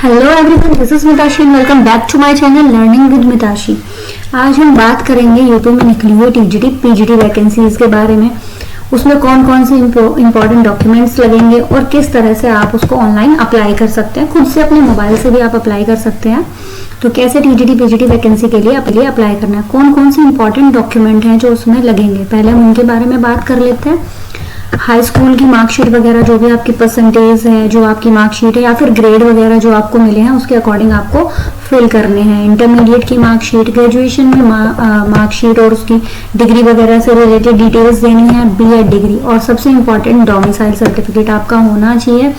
Hello everyone, this is Mitashi and welcome back to my channel learning with Mitashi. आज हम बात करेंगे यूपी में निकली हुई टीजीटी पीजीटी वैकेंसीज के बारे में। उसमें कौन कौन से इंपॉर्टेंट डॉक्यूमेंट्स लगेंगे और किस तरह से आप उसको ऑनलाइन अप्लाई कर सकते हैं। खुद से अपने मोबाइल से भी आप अप्लाई कर सकते हैं। तो कैसे टीजीटी पीजीटी वैकेंसी के लिए अप्लाई करना है, कौन कौन से इंपॉर्टेंट डॉक्यूमेंट हैं जो उसमें लगेंगे, पहले हम उनके बारे में बात कर लेते हैं। हाई स्कूल की मार्कशीट वगैरह, जो भी आपकी परसेंटेज है, जो आपकी मार्कशीट है या फिर ग्रेड वगैरह जो आपको मिले हैं उसके अकॉर्डिंग आपको फिल करने हैं। इंटरमीडिएट की मार्कशीट, ग्रेजुएशन में मार्कशीट और उसकी डिग्री वगैरह से रिलेटेड डिटेल्स देनी है, बीएड डिग्री, और सबसे इम्पोर्टेंट डोमिसाइल सर्टिफिकेट आपका होना चाहिए।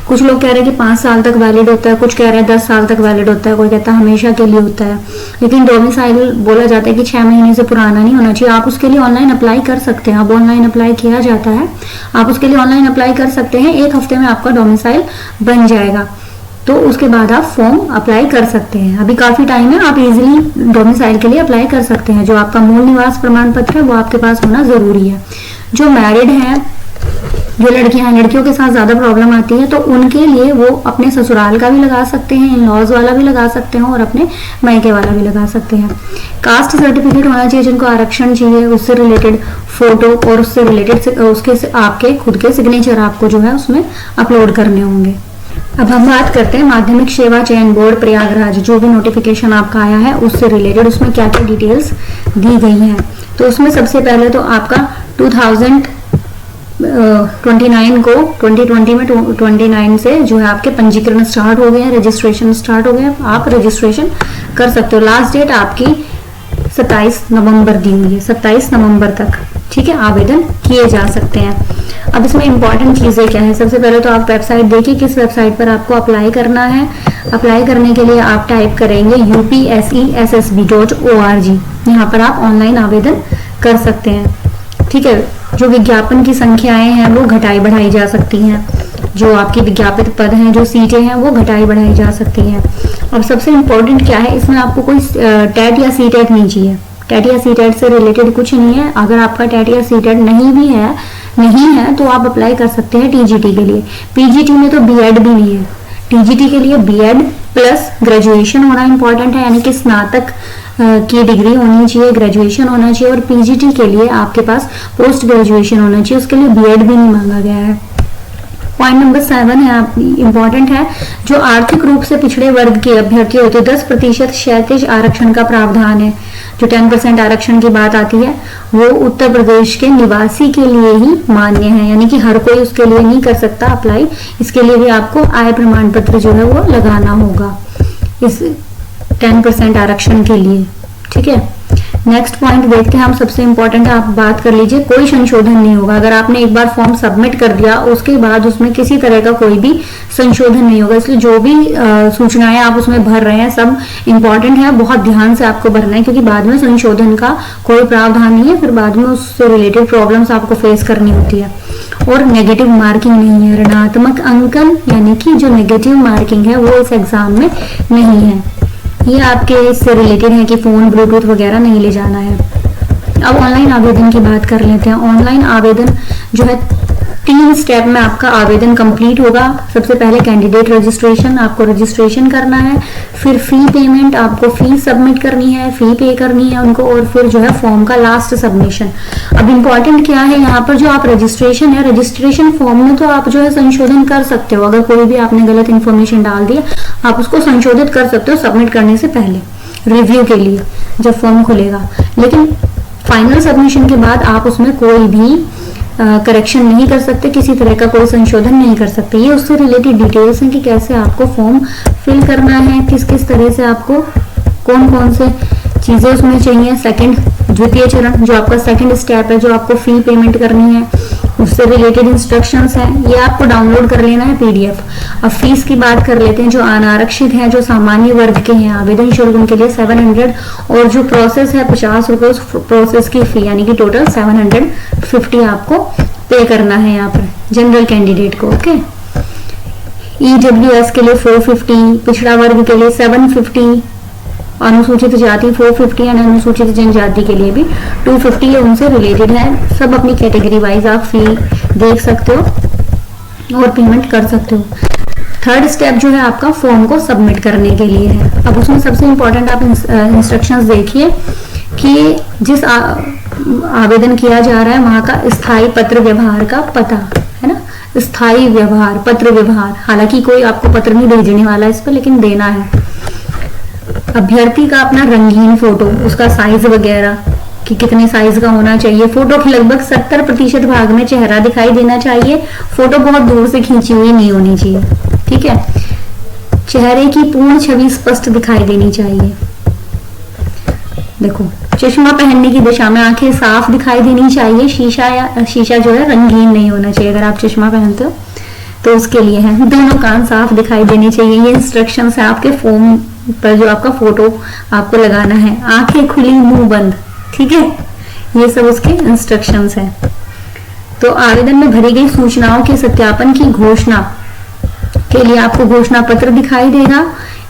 कुछ लोग कह रहे हैं कि 5 साल तक वैलिड होता है, कुछ कह रहे हैं 10 साल तक वैलिड होता है, कोई कहता है हमेशा के लिए होता है। लेकिन डोमिसाइल बोला जाता है कि 6 महीने से पुराना नहीं होना चाहिए। आप उसके लिए ऑनलाइन अप्लाई कर सकते हैं। अब ऑनलाइन अप्लाई किया जाता है, आप उसके लिए ऑनलाइन अप्लाई कर सकते हैं। 1 हफ्ते में आपका डोमिसाइल बन जाएगा, तो उसके बाद आप फॉर्म अप्लाई कर सकते हैं। अभी काफी टाइम है, आप इजीली डोमिसाइल के लिए अप्लाई कर सकते हैं। जो आपका मूल निवास प्रमाण पत्र है वो आपके पास होना जरूरी है। जो मैरिड है, जो लड़कियां हैं, लड़कियों के साथ ज्यादा प्रॉब्लम आती है, तो उनके लिए वो अपने ससुराल का भी लगा सकते हैं, इन लॉज वाला भी लगा सकते हैं और अपने मायके वाला भी लगा सकते हैं। कास्ट सर्टिफिकेट होना चाहिए, जिनको आरक्षण चाहिए उससे रिलेटेड फोटो और उससे रिलेटेड उसके आपके खुद के सिग्नेचर आपको जो है उसमें अपलोड करने होंगे। अब हम बात करते हैं माध्यमिक सेवा चयन बोर्ड प्रयागराज, जो भी नोटिफिकेशन आपका आया है उससे रिलेटेड उसमें क्या क्या डिटेल्स दी गई हैं। तो उसमें सबसे पहले तो आपका 2029 को 2020 में 29 से जो है आपके पंजीकरण स्टार्ट हो गए हैं, रजिस्ट्रेशन स्टार्ट हो गए हैं। आप रजिस्ट्रेशन कर सकते हो। लास्ट डेट आपकी 27 नवंबर दी हुई है, 27 नवंबर तक, ठीक है, आवेदन किए जा सकते हैं। अब इसमें इंपॉर्टेंट चीजें क्या है, सबसे पहले तो आप वेबसाइट देखिए किस वेबसाइट पर आपको अप्लाई करना है। अप्लाई करने के लिए आप टाइप करेंगे upsessb.org। यहाँ पर आप ऑनलाइन आवेदन कर सकते हैं, ठीक है। जो विज्ञापन की संख्याएं हैं वो घटाई बढ़ाई जा सकती हैं। जो आपकी विज्ञापित पद हैं, जो सीटें हैं वो घटाई बढ़ाई जा सकती हैं। और सबसे इम्पोर्टेंट क्या है, इसमें आपको कोई टेट या सी टेट नहीं चाहिए। टेट या सी टेट से रिलेटेड कुछ नहीं है। अगर आपका टेट या सी टेट नहीं है तो आप अप्लाई कर सकते हैं टीजीटी के लिए। पीजीटी में तो बीएड भी नहीं है। टीजीटी के लिए बीएड प्लस ग्रेजुएशन होना इंपॉर्टेंट है, यानी कि स्नातक की डिग्री होनी चाहिए, ग्रेजुएशन होना चाहिए। और पीजीटी के लिए आपके पास पोस्ट ग्रेजुएशन होना चाहिए, उसके लिए बीएड भी नहीं मांगा गया है। पॉइंट नंबर 7 है, इंपॉर्टेंट है। जो आर्थिक रूप से पिछड़े वर्ग के अभ्यर्थी होते 10% क्षैतिज आरक्षण का प्रावधान है। जो 10% आरक्षण की बात आती है वो उत्तर प्रदेश के निवासी के लिए ही मान्य है, यानी कि हर कोई उसके लिए नहीं कर सकता अप्लाई। इसके लिए भी आपको आय प्रमाण पत्र जो है वो लगाना होगा इस 10% आरक्षण के लिए, ठीक है। नेक्स्ट पॉइंट देखते हैं हम, सबसे इंपॉर्टेंट है, आप बात कर लीजिए, कोई संशोधन नहीं होगा। अगर आपने एक बार फॉर्म सबमिट कर दिया उसके बाद उसमें किसी तरह का कोई भी संशोधन नहीं होगा। इसलिए जो भी सूचनाएं आप उसमें भर रहे हैं सब इंपॉर्टेंट है, बहुत ध्यान से आपको भरना है, क्योंकि बाद में संशोधन का कोई प्रावधान नहीं है, फिर बाद में उससे रिलेटेड प्रॉब्लम्स आपको फेस करनी होती है। और नेगेटिव मार्किंग नहीं है, ऋणात्मक अंकन यानी कि जो नेगेटिव मार्किंग है वो इस एग्जाम में नहीं है। ये आपके इससे रिलेटेड है कि फोन ब्लूटूथ वगैरह नहीं ले जाना है। अब ऑनलाइन आवेदन की बात कर लेते हैं। ऑनलाइन आवेदन जो है 3 स्टेप में आपका आवेदन कंप्लीट होगा। सबसे पहले कैंडिडेट रजिस्ट्रेशन, आपको रजिस्ट्रेशन करना है, फिर फी पेमेंट, आपको फी सबमिट करनी है, फी पे करनी है उनको, और फिर जो है फॉर्म का लास्ट सबमिशन। अब इम्पोर्टेंट क्या है यहाँ पर, जो आप रजिस्ट्रेशन है, रजिस्ट्रेशन फॉर्म में तो आप जो है संशोधन कर सकते हो। अगर कोई भी आपने गलत इन्फॉर्मेशन डाल दिया आप उसको संशोधित कर सकते हो सबमिट करने से पहले, रिव्यू के लिए जब फॉर्म खुलेगा। लेकिन फाइनल सबमिशन के बाद आप उसमें कोई भी करेक्शन नहीं कर सकते, किसी तरह का कोई संशोधन नहीं कर सकते। ये उससे रिलेटेड डिटेल्स हैं कि कैसे आपको फॉर्म फिल करना है, किस किस तरह से आपको कौन कौन से चीजें उसमें चाहिए। द्वितीय चरण जो आपका सेकंड स्टेप है, जो आपको फी पेमेंट करनी है, उससे रिलेटेड इंस्ट्रक्शंस हैं, ये आपको डाउनलोड कर लेना है पीडीएफ। अब फीस की बात कर लेते हैं। जो अनारक्षित है, जो सामान्य वर्ग के हैं, आवेदन शुल्क उनके लिए 700, और जो प्रोसेस है 50 रुपए उस प्रोसेस की फी, यानी कि टोटल 750 आपको पे करना है यहाँ पर जनरल कैंडिडेट को, ओके। ईडब्ल्यूएस के लिए 450, पिछड़ा वर्ग के लिए 750, अनुसूचित जाति 450 एंड अनुसूचित जनजाति के लिए भी 250 है, उनसे रिलेटेड है। सब अपनी कैटेगरी वाइज आप फी देख सकते हो और पेमेंट कर सकते हो। थर्ड स्टेप जो है आपका फॉर्म को सबमिट करने के लिए है। अब उसमें सबसे इंपॉर्टेंट आप इंस्ट्रक्शंस देखिए कि जिस आवेदन किया जा रहा है वहां का स्थायी पत्र व्यवहार का पता है ना, स्थायी व्यवहार पत्र व्यवहार, हालांकि कोई आपको पत्र नहीं भेजने वाला इस पर, लेकिन देना है। अभ्यर्थी का अपना रंगीन फोटो, उसका साइज वगैरह कि कितने साइज का होना चाहिए। फोटो के लगभग 70% भाग में चेहरा दिखाई देना चाहिए। फोटो बहुत दूर से खींची हुई नहीं होनी चाहिए, ठीक है। चेहरे की पूर्ण छवि स्पष्ट दिखाई देनी चाहिए। देखो, चश्मा पहनने की दिशा में आंखें साफ दिखाई देनी चाहिए। शीशा जो है रंगीन नहीं होना चाहिए अगर आप चश्मा पहनते हो तो उसके लिए है। दोनों कान साफ दिखाई देने चाहिए। ये इंस्ट्रक्शंस है आपके फॉर्म पर जो आपका फोटो आपको लगाना है। आंखें खुली मुंह बंद, ठीक है, ये सब उसके इंस्ट्रक्शंस हैं। तो आवेदन में भरी गई सूचनाओं के सत्यापन की घोषणा के लिए आपको घोषणा पत्र दिखाई देगा।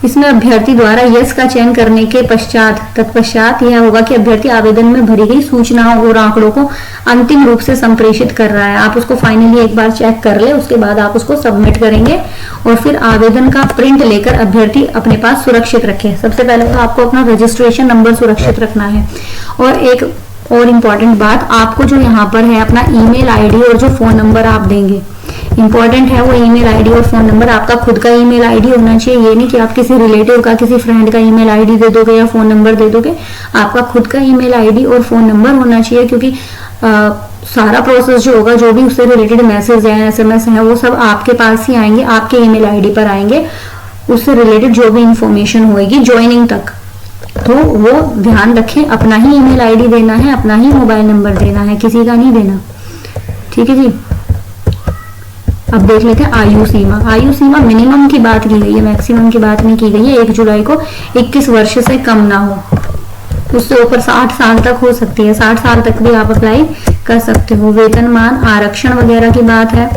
इसमें अभ्यर्थी द्वारा यस का चयन करने के तत्पश्चात यह होगा कि अभ्यर्थी आवेदन में भरी गई सूचनाओं और आंकड़ों को अंतिम रूप से संप्रेषित कर रहा है। आप उसको फाइनली एक बार चेक कर ले, उसके बाद आप उसको सबमिट करेंगे और फिर आवेदन का प्रिंट लेकर अभ्यर्थी अपने पास सुरक्षित रखे। सबसे पहले तो आपको अपना रजिस्ट्रेशन नंबर सुरक्षित रखना है। और एक और इम्पॉर्टेंट बात, आपको जो यहाँ पर है अपना ईमेल आईडी और जो फोन नंबर आप देंगे, इंपॉर्टेंट है वो ईमेल आईडी और फोन नंबर आपका खुद का ईमेल आईडी होना चाहिए। ये नहीं कि आप किसी रिलेटिव का, किसी फ्रेंड का ईमेल आईडी दे दोगे या फोन नंबर दे दोगे। आपका खुद का ईमेल आईडी और फोन नंबर होना चाहिए, क्योंकि सारा प्रोसेस जो होगा, जो भी उससे रिलेटेड मैसेज है, SMS है, वो सब आपके पास ही आएंगे, आपके ईमेल आईडी पर आएंगे। उससे रिलेटेड जो भी इंफॉर्मेशन होगी ज्वाइनिंग तक, तो वो ध्यान रखें, अपना ही ईमेल आईडी देना है, अपना ही मोबाइल नंबर देना है, किसी का नहीं देना, ठीक है जी। अब देख लेते हैं आयु सीमा। आयु सीमा मिनिमम की बात की गई है, मैक्सिमम की बात नहीं की गई है। 1 जुलाई को 21 वर्ष से कम ना हो, उससे ऊपर 60 साल तक हो सकती है। 60 साल तक भी आप अप्लाई कर सकते हो। वेतनमान, आरक्षण वगैरह की बात है,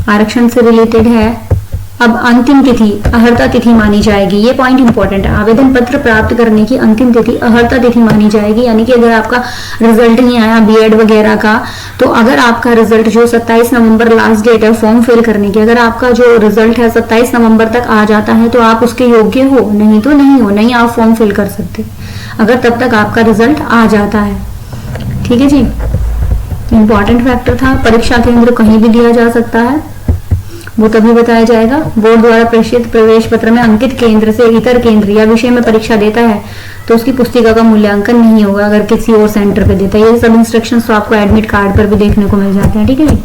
आरक्षण से रिलेटेड है। अब अंतिम तिथि अहर्ता तिथि मानी जाएगी, ये पॉइंट इंपॉर्टेंट है। आवेदन पत्र प्राप्त करने की अंतिम तिथि अहर्ता तिथि मानी जाएगी, यानी कि अगर आपका रिजल्ट नहीं आया बीएड वगैरह का, तो अगर आपका रिजल्ट जो 27 नवंबर लास्ट डेट है फॉर्म फिल करने की, अगर आपका जो रिजल्ट है 27 नवंबर तक आ जाता है तो आप उसके योग्य हो, नहीं तो नहीं हो, नहीं आप फॉर्म फिल कर सकते अगर तब तक आपका रिजल्ट आ जाता है, ठीक है जी। इंपॉर्टेंट फैक्टर था। परीक्षा केंद्र कहीं भी दिया जा सकता है, वो तभी बताया जाएगा। बोर्ड द्वारा प्रेषित प्रवेश पत्र में अंकित केंद्र से इतर केंद्र या विषय में परीक्षा देता है तो उसकी पुस्तिका का मूल्यांकन नहीं होगा अगर किसी और सेंटर पे देता है। ये सब इंस्ट्रक्शंस तो आपको एडमिट कार्ड पर भी देखने को मिल जाते हैं, ठीक है जी।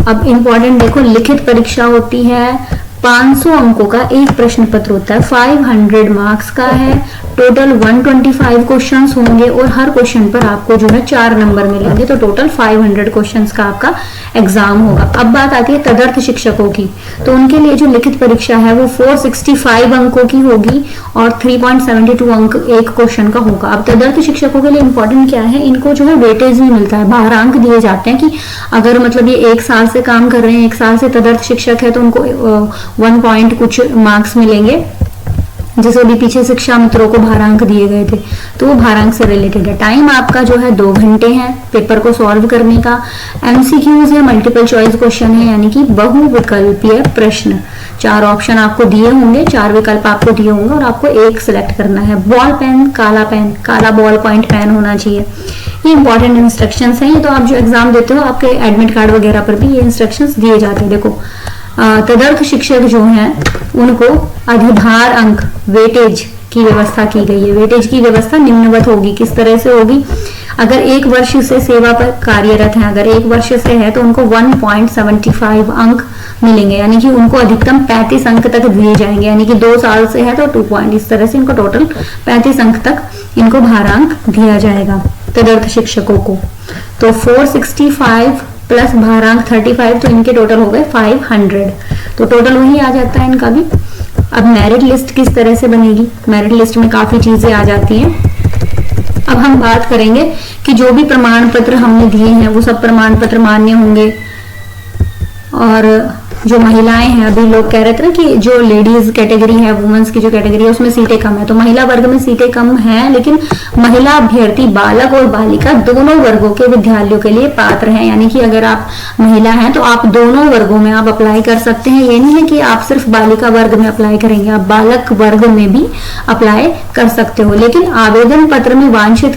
अब इंपॉर्टेंट देखो, लिखित परीक्षा होती है, 500 अंकों का एक प्रश्न पत्र होता है, 500 मार्क्स का है। टोटल 125 क्वेश्चंस होंगे और हर क्वेश्चन पर आपको जो है 4 नंबर मिलेंगे, तो टोटल 500 क्वेश्चंस का आपका एग्जाम होगा। अब बात आती है तदर्थ शिक्षकों की, तो उनके लिए जो लिखित परीक्षा है वो 465 अंकों की होगी और 3.72 अंक एक क्वेश्चन का होगा। अब तदर्थ शिक्षकों के लिए इंपॉर्टेंट क्या है, इनको जो है वेटेज भी मिलता है, 12 अंक दिए जाते हैं कि अगर मतलब ये 1 साल से काम कर रहे हैं, 1 साल से तदर्थ शिक्षक है, तो उनको 1 पॉइंट कुछ मार्क्स मिलेंगे। जैसे अभी पीछे शिक्षा मित्रों को भारांक दिए गए थे, तो वो भारांक से रिलेटेड है। टाइम आपका जो है 2 घंटे है पेपर को सॉल्व करने का। MCQs है, मल्टीपल चॉइस क्वेश्चन है, यानी कि बहुविकल्पीय प्रश्न। 4 ऑप्शन आपको दिए होंगे, 4 विकल्प आपको दिए होंगे और आपको एक सिलेक्ट करना है। बॉल पेन, काला बॉल पॉइंट पेन होना चाहिए। ये इंपॉर्टेंट इंस्ट्रक्शंस हैं। ये तो आप जो एग्जाम देते हो आपके एडमिट कार्ड वगैरह पर भी ये इंस्ट्रक्शंस दिए जाते हैं। देखो, तदर्थ शिक्षक जो हैं उनको अधिभार अंक वेटेज की व्यवस्था की गई है। वेटेज की व्यवस्था निम्नवत होगी, किस तरह से होगी, अगर 1 वर्ष से सेवा पर कार्यरत हैं, अगर 1 वर्ष से है तो उनको 1.75 अंक मिलेंगे, यानी कि उनको अधिकतम 35 अंक तक दिए जाएंगे, यानी कि 2 साल से है तो 2 पॉइंट, इस तरह से इनको टोटल 35 अंक तक इनको भारांक दिया जाएगा तदर्थ शिक्षकों को। तो 465 प्लस भारांक 35, तो इनके टोटल हो गए 500, तो टोटल वही आ जाता है इनका भी। अब मेरिट लिस्ट किस तरह से बनेगी, मेरिट लिस्ट में काफी चीजें आ जाती हैं। अब हम बात करेंगे कि जो भी प्रमाण पत्र हमने दिए हैं वो सब प्रमाण पत्र मान्य होंगे और जो महिलाएं हैं, अभी लोग कह रहे थे ना कि जो लेडीज कैटेगरी है, वुमेन्स की जो कैटेगरी है उसमें सीटें कम है, तो महिला वर्ग में सीटें कम है, लेकिन महिला अभ्यर्थी बालक और बालिका दोनों वर्गों के विद्यालयों के लिए पात्र हैं। यानी कि अगर आप महिला हैं तो आप दोनों वर्गों में आप अप्लाई कर सकते हैं। ये नहीं है कि आप सिर्फ बालिका वर्ग में अप्लाई करेंगे, आप बालक वर्ग में भी अप्लाई कर सकते हो। लेकिन आवेदन पत्र में वांछित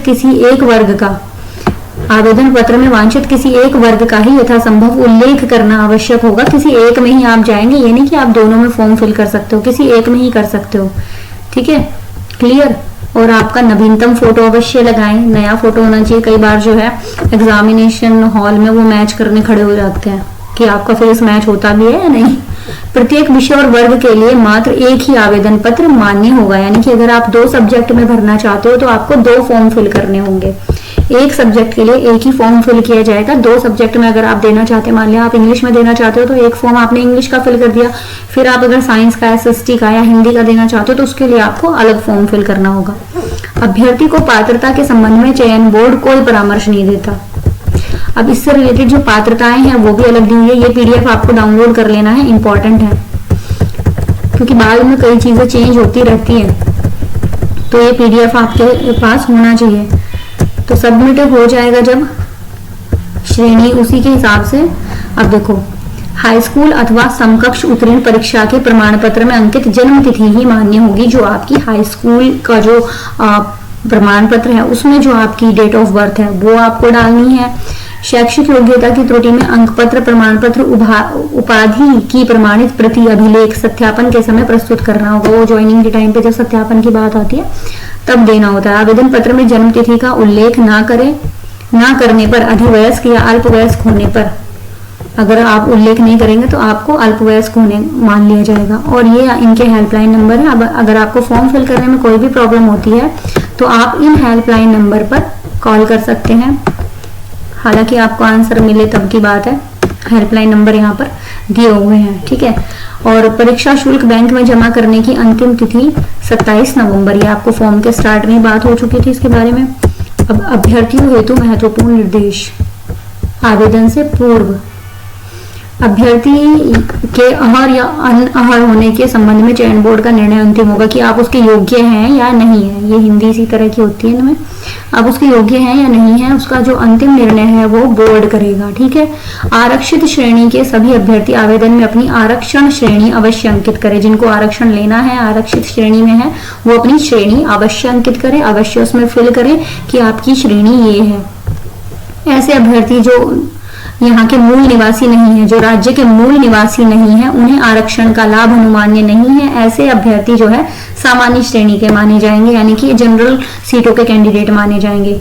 किसी एक वर्ग का ही यथासंभव उल्लेख करना आवश्यक होगा। किसी एक में ही आप जाएंगे, ये नहीं कि आप दोनों में फॉर्म फिल कर सकते हो, किसी एक में ही कर सकते हो। ठीक है, क्लियर। और आपका नवीनतम फोटो अवश्य लगाएं, नया फोटो होना चाहिए। कई बार जो है एग्जामिनेशन हॉल में वो मैच करने खड़े हो जाते हैं कि आपका फेस मैच होता भी है या नहीं। प्रत्येक विषय और वर्ग के लिए मात्र एक ही आवेदन पत्र मान्य होगा। यानी कि अगर आप 2 सब्जेक्ट में भरना चाहते हो तो आपको 2 फॉर्म फिल करने होंगे। एक सब्जेक्ट के लिए एक ही फॉर्म फिल किया जाएगा। 2 सब्जेक्ट में अगर आप देना चाहते हैं, मान लिया आप इंग्लिश में देना चाहते हो तो एक फॉर्म आपने इंग्लिश का फिल कर दिया, फिर आप अगर साइंस का, एसएसटी का या हिंदी का देना चाहते हो तो उसके लिए आपको अलग फॉर्म फिल करना होगा। अभ्यर्थी को पात्रता के संबंध में चयन बोर्ड कोई परामर्श नहीं देता। अब इससे रिलेटेड जो पात्रताएं हैं वो भी अलग दी हुई है। ये पीडीएफ आपको डाउनलोड कर लेना है, इंपॉर्टेंट है, क्योंकि बाद में कई चीजें चेंज होती रहती है, तो ये पीडीएफ आपके पास होना चाहिए। तो सबमिट हो जाएगा जब श्रेणी, उसी के हिसाब से। अब देखो, हाई स्कूल अथवा समकक्ष उत्तीर्ण परीक्षा के प्रमाण पत्र में अंकित जन्म तिथि ही मान्य होगी। जो आपकी हाई स्कूल का जो प्रमाण पत्र है उसमें जो आपकी डेट ऑफ बर्थ है वो आपको डालनी है। शैक्षिक योग्यता की त्रुटि में अंक पत्र, प्रमाण पत्र, उपाधि की प्रमाणित प्रति अभिलेख सत्यापन के समय प्रस्तुत करना होगा। वो ज्वाइनिंग के टाइम पे जब सत्यापन की बात आती है तब देना होता है। आवेदन पत्र में जन्म तिथि का उल्लेख ना करने पर, अधिवयस्क या अल्पवयस्क होने पर, अगर आप उल्लेख नहीं करेंगे तो आपको अल्पवयस्क होने मान लिया जाएगा। और ये इनके हेल्पलाइन नंबर है। अब अगर आपको फॉर्म फिल करने में कोई भी प्रॉब्लम होती है तो आप इन हेल्पलाइन नंबर पर कॉल कर सकते हैं। हालांकि आपको आंसर मिले तब की बात है, हेल्पलाइन नंबर यहाँ पर दिए हुए हैं। ठीक है। और परीक्षा शुल्क बैंक में जमा करने की अंतिम तिथि 27 नवंबर। ये आपको फॉर्म के स्टार्ट में बात हो चुकी थी इसके बारे में। अब अभ्यर्थियों हेतु महत्वपूर्ण निर्देश। आवेदन से पूर्व अभ्यर्थी के अहर या अनअहर होने के संबंध में चयन बोर्ड का निर्णय अंतिम होगा कि आप उसके योग्य हैं या नहीं है। ये हिंदी इसी तरह की होती है इनमें। आप उसके योग्य हैं या नहीं है, उसका जो अंतिम निर्णय है वो बोर्ड करेगा। ठीक है। आरक्षित श्रेणी के सभी अभ्यर्थी आवेदन में अपनी आरक्षण श्रेणी अवश्य अंकित करें। जिनको आरक्षण लेना है, आरक्षित श्रेणी में है, वो अपनी श्रेणी अवश्य अंकित करें, अवश्य उसमें फिल करें कि आपकी श्रेणी ये है। ऐसे अभ्यर्थी जो यहाँ के मूल निवासी नहीं है, जो राज्य के मूल निवासी नहीं है, उन्हें आरक्षण का लाभ अनुमान्य नहीं है। ऐसे अभ्यर्थी जो है सामान्य श्रेणी के माने जाएंगे, यानी कि जनरल सीटों के कैंडिडेट माने जाएंगे।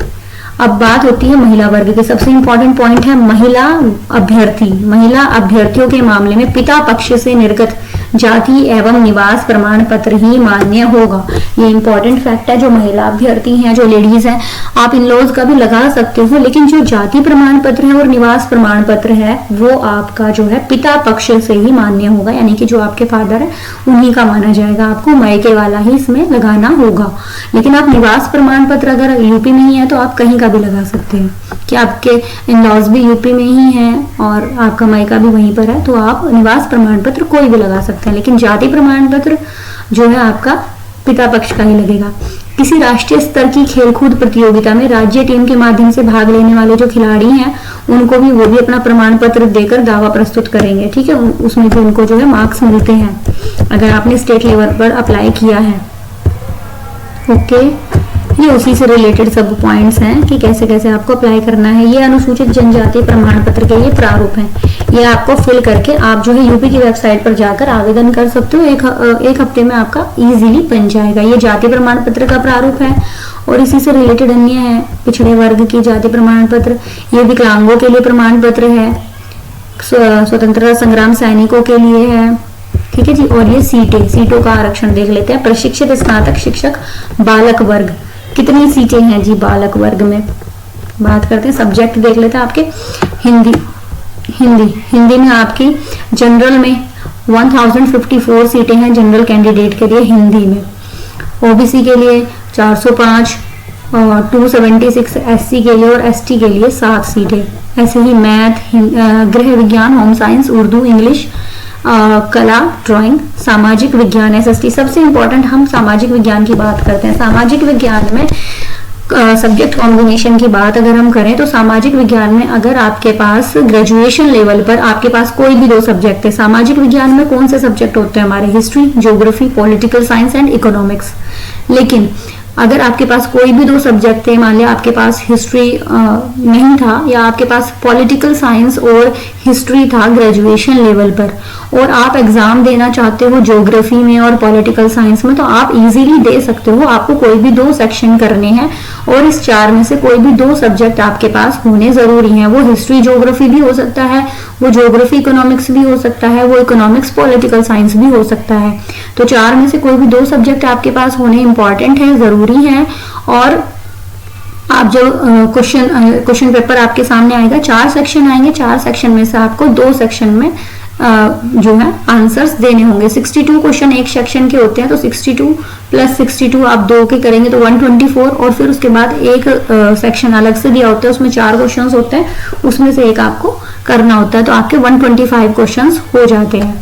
अब बात होती है महिला वर्ग की। सबसे इंपॉर्टेंट पॉइंट है महिला अभ्यर्थी। महिला अभ्यर्थियों के मामले में पिता पक्ष से निर्गत जाति एवं निवास प्रमाण पत्र ही मान्य होगा। ये इंपॉर्टेंट फैक्ट है। जो महिला अभ्यर्थी हैं, जो लेडीज हैं, आप इन लॉज का भी लगा सकते हो, लेकिन जो जाति प्रमाण पत्र है और निवास प्रमाण पत्र है वो आपका जो है पिता पक्ष से ही मान्य होगा, यानी कि जो आपके फादर है उन्हीं का माना जाएगा। आपको मायके वाला ही इसमें लगाना होगा। लेकिन आप निवास प्रमाण पत्र अगर यूपी में ही है तो आप कहीं का भी लगा सकते हैं कि आपके इन लॉज भी यूपी में ही हैं और आपका मायका भी वहीं पर है, तो आप निवास प्रमाण पत्र कोई भी लगा सकते हैं। लेकिन जाति प्रमाण पत्र जो है आपका पिता पक्ष का ही लगेगा। किसी राष्ट्रीय स्तर की खेलकूद प्रतियोगिता में राज्य टीम के माध्यम से भाग लेने वाले जो खिलाड़ी हैं उनको भी, वो भी अपना प्रमाण पत्र देकर दावा प्रस्तुत करेंगे। ठीक है। उसमें भी उनको जो है मार्क्स मिलते हैं अगर आपने स्टेट लेवल पर अप्लाई किया है। ओके, ये उसी से रिलेटेड सब पॉइंट्स हैं कि कैसे कैसे आपको अप्लाई करना है। ये अनुसूचित जनजाति प्रमाण पत्र के ये प्रारूप हैं। ये आपको फिल करके आप जो है यूपी की वेबसाइट पर जाकर आवेदन कर सकते हो। एक हफ्ते में आपका इजीली बन जाएगा। ये जाति प्रमाण पत्र का प्रारूप है और इसी से रिलेटेड अन्य है पिछड़े वर्ग की जाति प्रमाण पत्र। ये विकलांगों के लिए प्रमाण पत्र है, स्वतंत्रता संग्राम सैनिकों के लिए है। ठीक है जी। और ये सीटों का आरक्षण देख लेते हैं। प्रशिक्षित स्नातक शिक्षक बालक वर्ग, कितनी सीटें हैं जी बालक वर्ग में, बात करते हैं। सब्जेक्ट देख लेते हैं आपके। हिंदी में आपकी जनरल में 1054 सीटें हैं जनरल कैंडिडेट के लिए हिंदी में। ओबीसी के लिए 405 और 276 एससी के लिए और एसटी के लिए 7 सीटें। ऐसे ही मैथ, गृह विज्ञान, होम साइंस, उर्दू, इंग्लिश, कला, ड्राइंग, सामाजिक विज्ञान एसएसटी। सबसे इंपॉर्टेंट हम सामाजिक विज्ञान की बात करते हैं। सामाजिक विज्ञान में सब्जेक्ट कॉम्बिनेशन की बात अगर हम करें तो सामाजिक विज्ञान में अगर आपके पास ग्रेजुएशन लेवल पर आपके पास कोई भी 2 सब्जेक्ट है, सामाजिक विज्ञान में कौन से सब्जेक्ट होते हैं हमारे, history, geography, political science and economics. लेकिन अगर आपके पास कोई भी 2 सब्जेक्ट थे, मान लिया आपके पास हिस्ट्री नहीं था या आपके पास पॉलिटिकल साइंस और हिस्ट्री था ग्रेजुएशन लेवल पर, और आप एग्जाम देना चाहते हो ज्योग्राफी में और पॉलिटिकल साइंस में, तो आप इजीली दे सकते हो। आपको कोई भी 2 सेक्शन करने हैं और इस 4 में से कोई भी 2 सब्जेक्ट आपके पास होने जरूरी हैं। वो हिस्ट्री ज्योग्राफी भी हो सकता है, वो ज्योग्राफी इकोनॉमिक्स भी हो सकता है, वो इकोनॉमिक्स पॉलिटिकल साइंस भी हो सकता है। तो 4 में से कोई भी 2 सब्जेक्ट आपके पास होने इंपॉर्टेंट है, जरूरी है। और आप जो क्वेश्चन पेपर आपके सामने आएगा, 4 सेक्शन आएंगे, 4 सेक्शन में से आपको 2 सेक्शन में जो है आंसर्स देने होंगे। 62 क्वेश्चन एक सेक्शन के होते हैं, तो 62 प्लस 62 आप 2 के करेंगे तो 124, और फिर उसके बाद एक सेक्शन अलग से दिया होता है, उसमें 4 क्वेश्चन होते हैं, उसमें से एक आपको करना होता है, तो आपके 125 क्वेश्चन हो जाते हैं।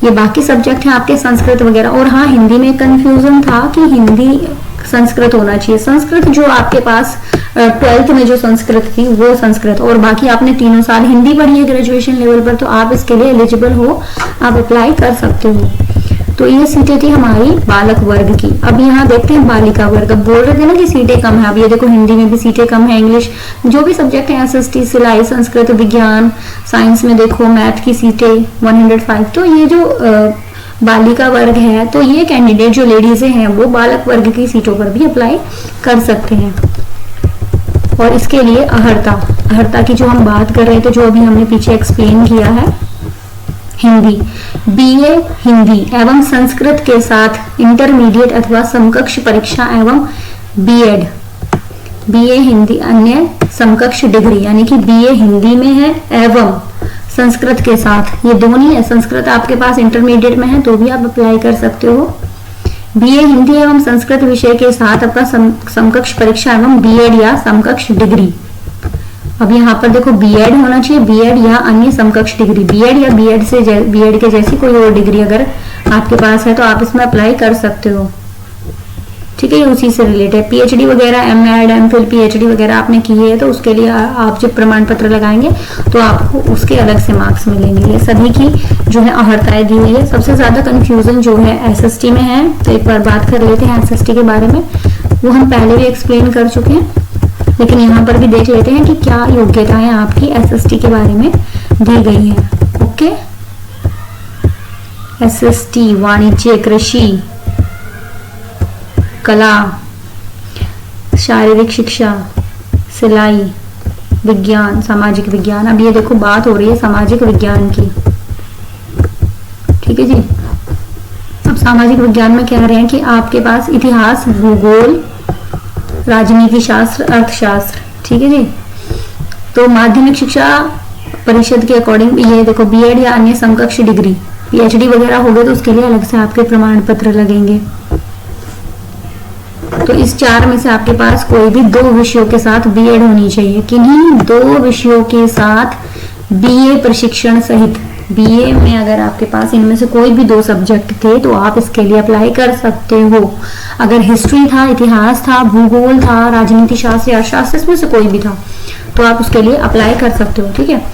ये बाकी सब्जेक्ट हैं आपके संस्कृत वगैरह। और हाँ, हिंदी में कंफ्यूजन था कि हिंदी संस्कृत होना चाहिए। संस्कृत जो आपके पास 12th में जो संस्कृत थी वो संस्कृत, और बाकी आपने 3 साल हिंदी पढ़ी है ग्रेजुएशन लेवल पर, तो आप इसके लिए एलिजिबल हो, आप अप्लाई कर सकते हो। तो ये सीटें थी हमारी बालक वर्ग की। अब यहाँ देखते हैं बालिका वर्ग। अब बोल रहे थे ना कि सीटें कम है, अब ये देखो हिंदी में भी सीटें कम है, इंग्लिश जो भी सब्जेक्ट है, एसएसटी, सिलाई, संस्कृत, विज्ञान, साइंस में देखो मैथ की सीटें 105। तो ये जो बालिका वर्ग है, तो ये कैंडिडेट जो लेडीज हैं वो बालक वर्ग की सीटों पर भी अप्लाई कर सकते हैं। और इसके लिए अहर्ता की जो हम बात कर रहे थे, जो अभी हमने पीछे एक्सप्लेन किया है, हिंदी, बीए हिंदी एवं संस्कृत के साथ इंटरमीडिएट अथवा समकक्ष परीक्षा एवं बीएड, बीए हिंदी अन्य समकक्ष डिग्री, यानी कि बीए हिंदी में है एवं संस्कृत के साथ, ये दोनों ही है। संस्कृत आपके पास इंटरमीडिएट में है तो भी आप अप्लाई कर सकते हो। बीए हिंदी एवं संस्कृत विषय के साथ आपका समकक्ष परीक्षा एवं बीएड या समकक्ष डिग्री। अब यहाँ पर देखो बीएड होना चाहिए, बीएड या अन्य समकक्ष डिग्री। बीएड या बीएड के जैसी कोई और डिग्री अगर आपके पास है तो आप इसमें अप्लाई कर सकते हो। ठीक है, ये उसी से रिलेटेड। पीएचडी वगैरह, एमएड, एमफिल, पीएचडी वगैरह आपने की है तो उसके लिए आप जब प्रमाण पत्र लगाएंगे तो आपको उसके अलग से मार्क्स मिलेंगे। ये सभी की जो है अहर्ताएं दी हुई है। सबसे ज्यादा कंफ्यूजन जो है एसएसटी में है, तो एक बार बात कर लेते हैं एसएसटी के बारे में। वो हम पहले भी एक्सप्लेन कर चुके हैं, लेकिन यहाँ पर भी देख लेते हैं कि क्या योग्यताएं आपकी एसएसटी के बारे में दी गई है। ओके, एसएसटी वाणिज्य, कृषि, कला, शारीरिक शिक्षा, सिलाई, विज्ञान, सामाजिक विज्ञान। अब ये देखो बात हो रही है सामाजिक विज्ञान की। ठीक है जी। अब सामाजिक विज्ञान में कह रहे हैं कि आपके पास इतिहास, भूगोल, राजनीति शास्त्र, अर्थशास्त्र। ठीक है जी। तो माध्यमिक शिक्षा परिषद के अकॉर्डिंग ये देखो बीएड या अन्य समकक्ष डिग्री, पीएचडी वगैरह हो गए तो उसके लिए अलग से आपके प्रमाण पत्र लगेंगे। तो इस 4 में से आपके पास कोई भी 2 विषयों के साथ बीएड होनी चाहिए। किन्हीं 2 विषयों के साथ बीए प्रशिक्षण सहित, बीए में अगर आपके पास इनमें से कोई भी 2 सब्जेक्ट थे तो आप इसके लिए अप्लाई कर सकते हो। अगर हिस्ट्री था, इतिहास था, भूगोल था, राजनीति शास्त्र, अर्थशास्त्र, इसमें से कोई भी था तो आप उसके लिए अप्लाई कर सकते हो। ठीक है।